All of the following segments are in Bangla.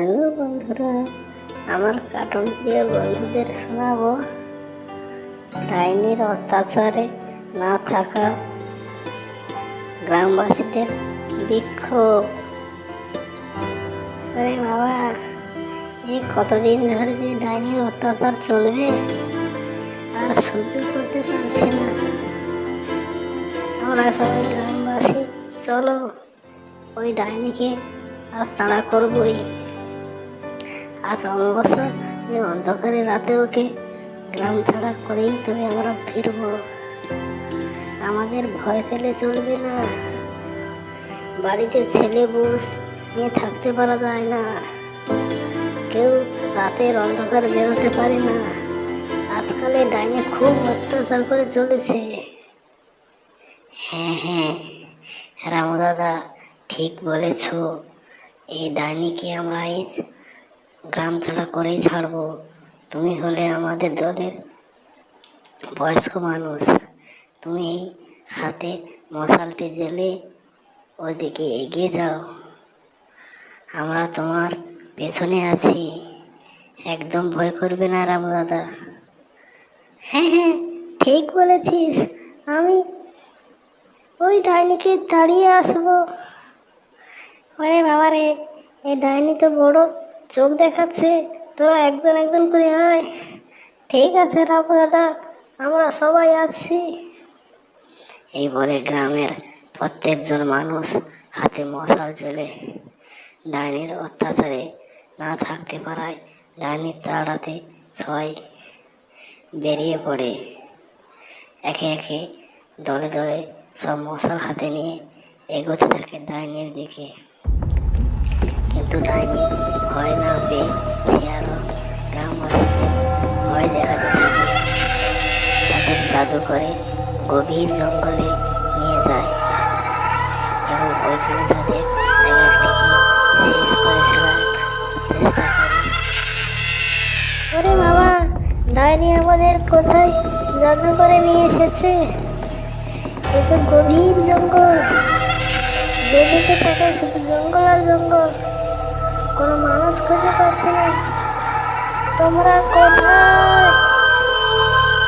হ্যালো বন্ধুরা, আমার কার্টুন প্রিয় বন্ধুদের শোনাবো ডাইনির অত্যাচারে না থাকা গ্রামবাসীদের বিক্ষোভ। আরে বাবা, এই কতদিন ধরে যে ডাইনির অত্যাচার চলবে আর সহ্য করতে পারছি না। আমরা সবাই গ্রামবাসী চলো ওই ডাইনিকে আজ তাড়া করবই। আজ অমাবস্যা, এই অন্ধকারে রাতে ওকে গ্রাম ছাড়া করেই তবে আমরা ফিরব। আমাদের ভয় পেলে চলবে না। বাড়িতে ছেলে বউস নিয়ে থাকতে পারা যায় না, কেউ রাতের অন্ধকার বেরোতে পারে না। আজকালে ডাইনি খুব অত্যাচার করে চলেছে। হ্যাঁ, রামু দাদা ঠিক বলেছ। এই ডাইনিকে আমরা এই গ্রাম ছাড়া করেই ছাড়বো। তুমি হলে আমাদের দলের বয়স্ক মানুষ, তুমি হাতে মশালটি জ্বেলে ওইদিকে এগিয়ে যাও, আমরা তোমার পেছনে আছি। একদম ভয় করবে না রামু দাদা। হ্যাঁ, ঠিক বলেছিস। আমি ওই ডাইনিকে তাড়িয়ে আসবো। আরে বাবা রে, এই ডাইনি তো বড় চোখ দেখাচ্ছে। তোরা একজন একজন করে আয়। ঠিক আছে রামু দাদা, আমরা সবাই আছি। এই বলে গ্রামের প্রত্যেকজন মানুষ হাতে মশাল জ্বেলে ডাইনির অত্যাচারে না থাকতে পারায় ডাইনি তাড়াতে সবাই বেরিয়ে পড়ে। একে একে দলে দলে সব মশাল হাতে নিয়ে এগোতে থাকে ডাইনির দিকে। কিন্তু ডাইনি ভয় না পেয়ে সে আরো গ্রামবাসীদের ভয় দেখাতে থাকে। তাদের জাদু করে গভীর জঙ্গলে নিয়ে যায় এবং ওইখানে তাদের এক একটিকে শেষ করে ফেলার চেষ্টা করে। ওরে বাবা, ডাইনি আমাদের কোথায় জাদু করে নিয়ে এসেছে? এ তো গভীর জঙ্গল, যেদিকে তাকায় শুধু জঙ্গল আর জঙ্গল, কোনো মানুষ খুঁজে পাচ্ছি না। তোমরা কোথায়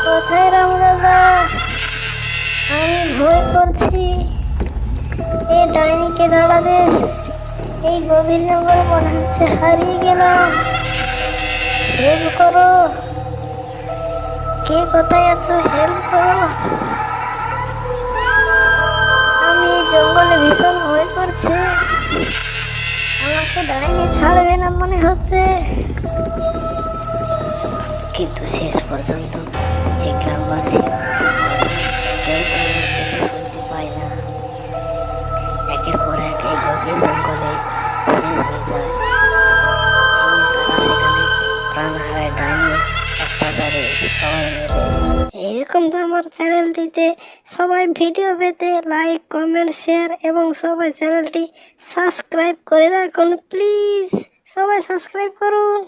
কোথায় রামু দাদা? আমি ভয় করছি। এই ডাইনিকে দাঁড়াতে এই গভীর জঙ্গল মনে হচ্ছে হারিয়ে গেলাম। হেল্প করো, কে কোথায় আছো? হেল্প করো। আমি এই জঙ্গলে ভীষণ ভয় করছে। আমাকে ডাইনি ছাড়বে না মনে হচ্ছে। কিন্তু শেষ পর্যন্ত এই গ্রামবাসী কেউ কারোর থেকে শুনতে পায় না। একের পর এক এই গভীর জঙ্গলে শেষ হয়ে যায় এবং তারা সেখানে প্রাণ হারায় ডাইনি অত্যাচারে সবাই মিলে। এইরকম তো আমার চ্যানেলটিতে সবাই ভিডিও পেতে লাইক, কমেন্ট, শেয়ার এবং সবাই চ্যানেলটি সাবস্ক্রাইব করে রাখুন প্লিজ। সবাই সাবস্ক্রাইব করুন।